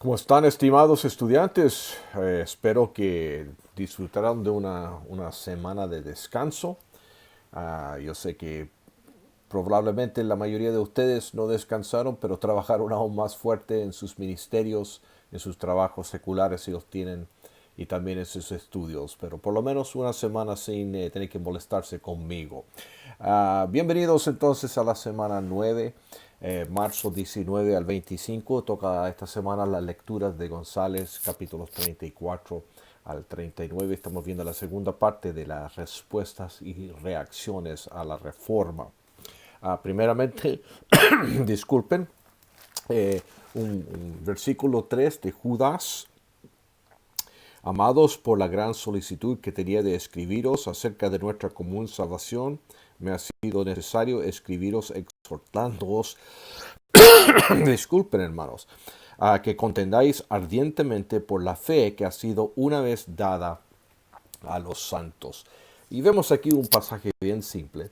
¿Cómo están, estimados estudiantes? Espero que disfrutarán de una semana de descanso. Yo sé que probablemente la mayoría de ustedes no descansaron, pero trabajaron aún más fuerte en sus ministerios, en sus trabajos seculares si los tienen, y también en sus estudios. Pero por lo menos una semana sin tener que molestarse conmigo. Bienvenidos entonces a la semana 9, marzo 19 al 25. Toca esta semana las lecturas de González, capítulos 34 al 39. Estamos viendo la segunda parte de las respuestas y reacciones a la reforma. Primeramente, disculpen, un versículo 3 de Judas. Amados, por la gran solicitud que tenía de escribiros acerca de nuestra común salvación, me ha sido necesario escribiros exhortándoos, disculpen hermanos, a que contendáis ardientemente por la fe que ha sido una vez dada a los santos. Y vemos aquí un pasaje bien simple,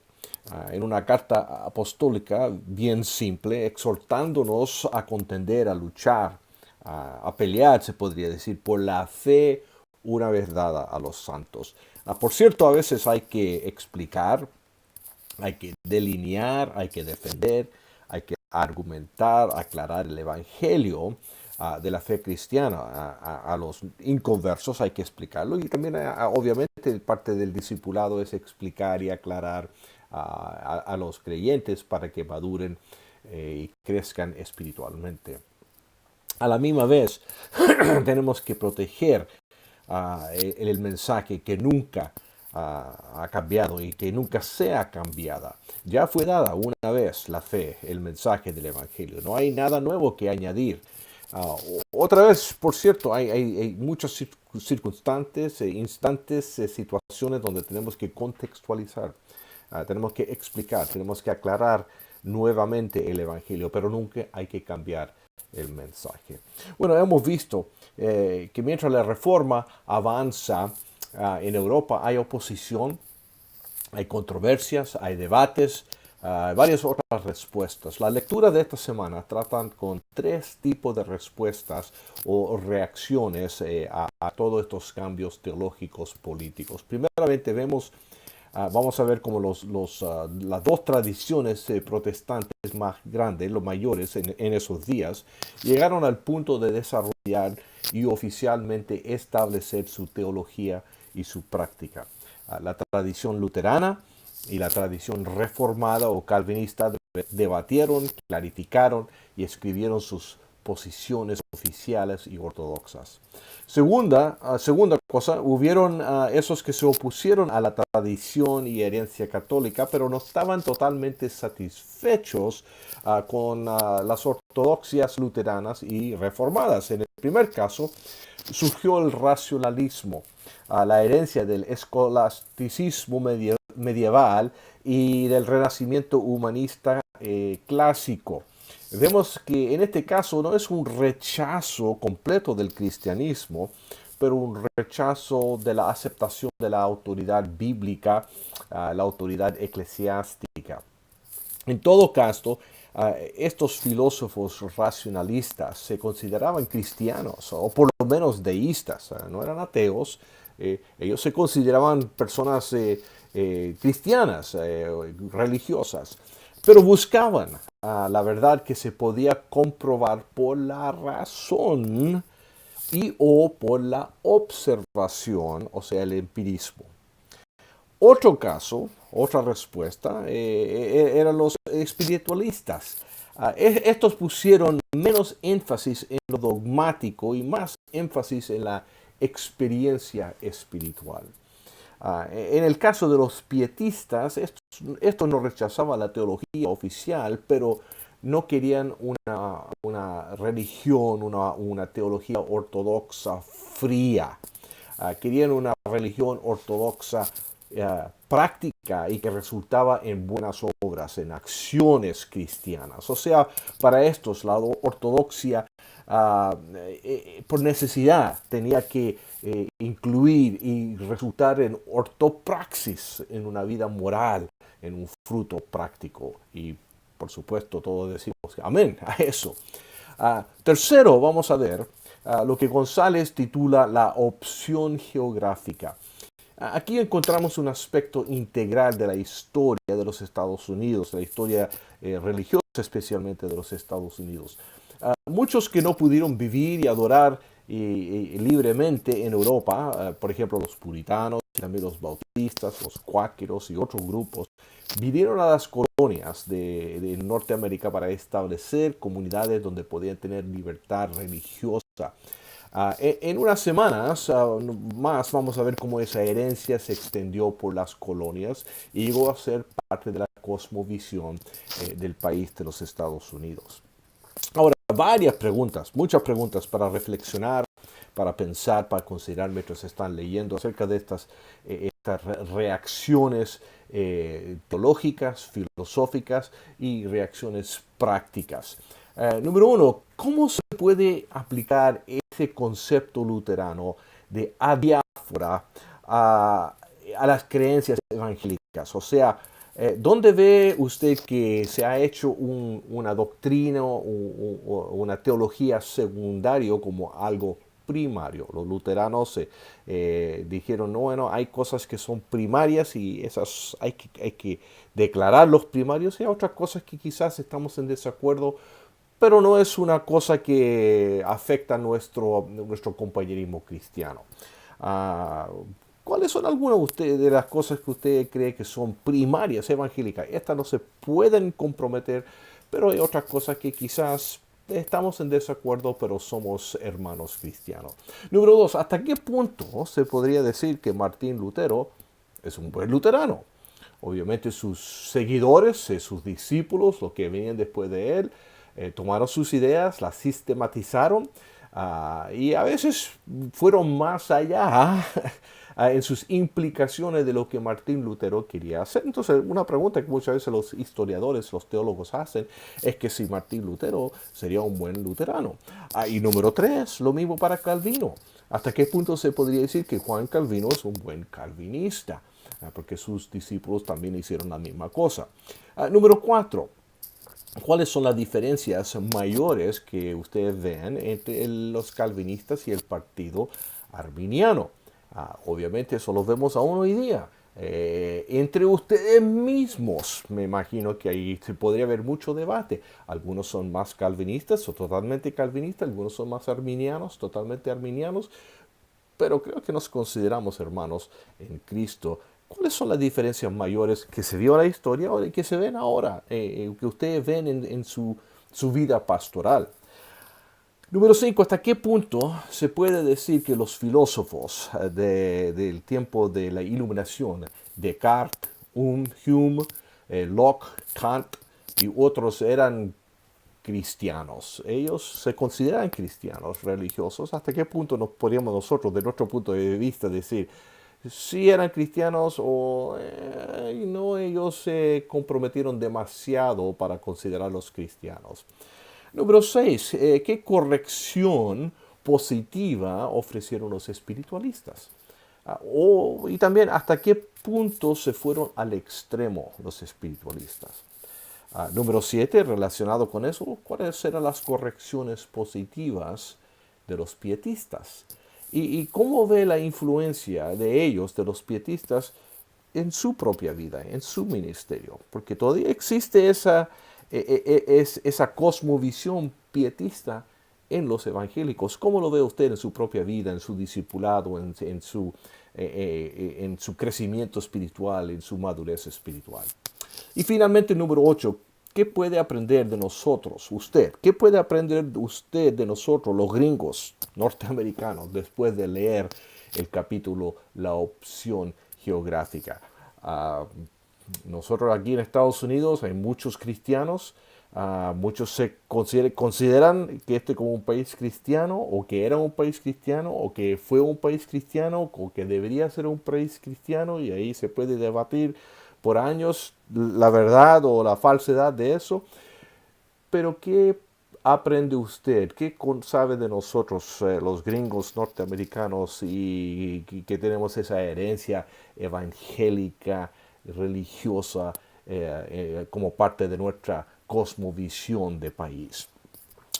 en una carta apostólica bien simple, exhortándonos a contender, a luchar, a pelear, se podría decir, por la fe una vez dada a los santos. Por cierto, a veces hay que explicar, hay que delinear, hay que defender, hay que argumentar, aclarar el evangelio de la fe cristiana a los inconversos, hay que explicarlo. Y también, obviamente, parte del discipulado es explicar y aclarar a los creyentes para que maduren y crezcan espiritualmente. A la misma vez, tenemos que proteger el mensaje que nunca ha cambiado y que nunca sea cambiada. Ya fue dada una vez la fe, el mensaje del Evangelio. No hay nada nuevo que añadir. Otra vez, por cierto, hay muchas circunstancias, instantes, situaciones donde tenemos que contextualizar, tenemos que explicar, tenemos que aclarar nuevamente el Evangelio, pero nunca hay que cambiar el mensaje. Bueno, hemos visto que mientras la reforma avanza en Europa, hay oposición, hay controversias, hay debates, varias otras respuestas. La lectura de esta semana tratan con tres tipos de respuestas o reacciones a todos estos cambios teológicos políticos. Primeramente vamos a ver cómo las dos tradiciones protestantes más grandes, los mayores en esos días, llegaron al punto de desarrollar y oficialmente establecer su teología y su práctica. La tradición luterana y la tradición reformada o calvinista debatieron, clarificaron y escribieron sus posiciones oficiales y ortodoxas. Segunda cosa, hubieron esos que se opusieron a la tradición y herencia católica, pero no estaban totalmente satisfechos con las ortodoxias luteranas y reformadas. En el primer caso, surgió el racionalismo, la herencia del escolasticismo medieval y del renacimiento humanista clásico. Vemos que en este caso no es un rechazo completo del cristianismo, pero un rechazo de la aceptación de la autoridad bíblica, la autoridad eclesiástica. En todo caso, estos filósofos racionalistas se consideraban cristianos, o por lo menos deístas, no eran ateos. Ellos se consideraban personas cristianas, religiosas, pero buscaban la verdad que se podía comprobar por la razón y o por la observación, o sea, el empirismo. Otro caso, otra respuesta, eran los espiritualistas. Estos pusieron menos énfasis en lo dogmático y más énfasis en la experiencia espiritual. En el caso de los pietistas, estos no rechazaban la teología oficial, pero no querían una religión, una teología ortodoxa fría. Querían una religión ortodoxa práctica y que resultaba en buenas obras, en acciones cristianas. O sea, para estos la ortodoxia por necesidad tenía que incluir y resultar en ortopraxis, en una vida moral, en un fruto práctico. Y por supuesto todos decimos amén a eso. Tercero, vamos a ver lo que González titula la opción geográfica. Aquí encontramos un aspecto integral de la historia de los Estados Unidos, la historia religiosa especialmente de los Estados Unidos. Muchos que no pudieron vivir y adorar libremente en Europa, por ejemplo los puritanos, también los bautistas, los cuáqueros y otros grupos, vinieron a las colonias de Norteamérica para establecer comunidades donde podían tener libertad religiosa. En unas semanas más vamos a ver cómo esa herencia se extendió por las colonias y llegó a ser parte de la cosmovisión del país de los Estados Unidos. Ahora, varias preguntas, muchas preguntas para reflexionar, para pensar, para considerar mientras están leyendo acerca de estas reacciones teológicas, filosóficas y reacciones prácticas. Número uno, ¿cómo se puede aplicar ese concepto luterano de adiáfora a las creencias evangélicas? O sea, ¿dónde ve usted que se ha hecho una doctrina o una teología secundario como algo primario? Los luteranos dijeron, no, bueno, hay cosas que son primarias y esas hay que declarar los primarios, y hay otras cosas que quizás estamos en desacuerdo, pero no es una cosa que afecta nuestro compañerismo cristiano. ¿Cuáles son algunas de las cosas que usted cree que son primarias evangélicas? Estas no se pueden comprometer, pero hay otras cosas que quizás estamos en desacuerdo, pero somos hermanos cristianos. Número dos, ¿hasta qué punto se podría decir que Martín Lutero es un buen luterano? Obviamente sus seguidores, sus discípulos, los que venían después de él, tomaron sus ideas, las sistematizaron y a veces fueron más allá en sus implicaciones de lo que Martín Lutero quería hacer. Entonces, una pregunta que muchas veces los historiadores, los teólogos hacen, es que si Martín Lutero sería un buen luterano. Y número tres, lo mismo para Calvino. ¿Hasta qué punto se podría decir que Juan Calvino es un buen calvinista? Porque sus discípulos también hicieron la misma cosa. Número cuatro, ¿cuáles son las diferencias mayores que ustedes ven entre los calvinistas y el partido arminiano? Obviamente eso lo vemos aún hoy día. Entre ustedes mismos, me imagino que ahí se podría haber mucho debate. Algunos son más calvinistas o totalmente calvinistas, algunos son más arminianos, totalmente arminianos, pero creo que nos consideramos hermanos en Cristo. ¿Cuáles son las diferencias mayores que se vio en la historia y que se ven ahora, que ustedes ven en su vida pastoral? Número 5, ¿hasta qué punto se puede decir que los filósofos del tiempo de la Iluminación, Descartes, Hume, Locke, Kant y otros eran cristianos? Ellos se consideran cristianos religiosos. ¿Hasta qué punto nos podríamos nosotros, de nuestro punto de vista, decir si eran cristianos o no, ellos se comprometieron demasiado para considerarlos cristianos? Número 6, ¿qué corrección positiva ofrecieron los espiritualistas? Y también, ¿hasta qué punto se fueron al extremo los espiritualistas? Número 7, relacionado con eso, ¿cuáles eran las correcciones positivas de los pietistas? ¿Y cómo ve la influencia de ellos, de los pietistas, en su propia vida, en su ministerio? Porque todavía existe esa cosmovisión pietista en los evangélicos. ¿Cómo lo ve usted en su propia vida, en su discipulado, en su crecimiento espiritual, en su madurez espiritual? Y finalmente, número 8, ¿qué puede aprender de nosotros, usted? ¿Qué puede aprender usted de nosotros, los gringos norteamericanos, después de leer el capítulo La opción geográfica? Nosotros aquí en Estados Unidos hay muchos cristianos. Muchos se consideran que este como un país cristiano, o que era un país cristiano, o que fue un país cristiano, o que debería ser un país cristiano, y ahí se puede debatir por años la verdad o la falsedad de eso. Pero ¿qué aprende usted? ¿Qué sabe de nosotros, los gringos norteamericanos, y que tenemos esa herencia evangélica, religiosa, como parte de nuestra cosmovisión de país?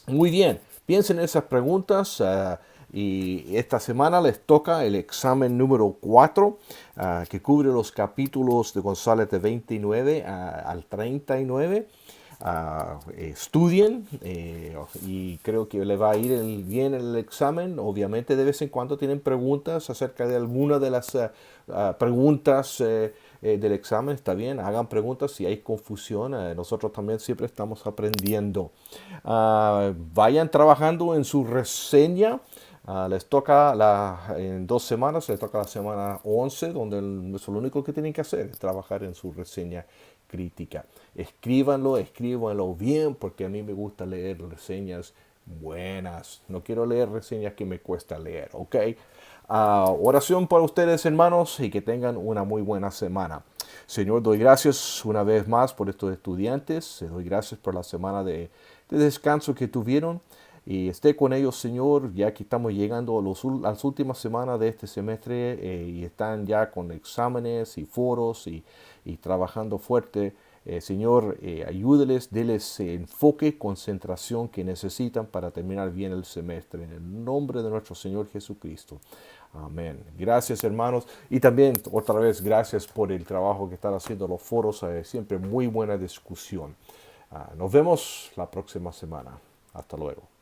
Muy bien, piensen en esas preguntas. Y esta semana les toca el examen número 4, que cubre los capítulos de González de 29 al 39. Estudien y creo que le va a ir bien el examen. Obviamente de vez en cuando tienen preguntas acerca de alguna de las preguntas del examen. Está bien, hagan preguntas si hay confusión. Nosotros también siempre estamos aprendiendo. Vayan trabajando en su reseña. Les toca en 2 semanas, les toca la semana 11, donde eso lo único que tienen que hacer es trabajar en su reseña crítica. Escríbanlo bien, porque a mí me gusta leer reseñas buenas. No quiero leer reseñas que me cuesta leer, ¿ok? Oración para ustedes, hermanos, y que tengan una muy buena semana. Señor, doy gracias una vez más por estos estudiantes. Doy gracias por la semana de descanso que tuvieron. Y esté con ellos, Señor, ya que estamos llegando a las últimas semanas de este semestre y están ya con exámenes y foros y trabajando fuerte. Señor, ayúdeles, déles enfoque, concentración que necesitan para terminar bien el semestre. En el nombre de nuestro Señor Jesucristo. Amén. Gracias, hermanos. Y también, otra vez, gracias por el trabajo que están haciendo los foros. Siempre muy buena discusión. Nos vemos la próxima semana. Hasta luego.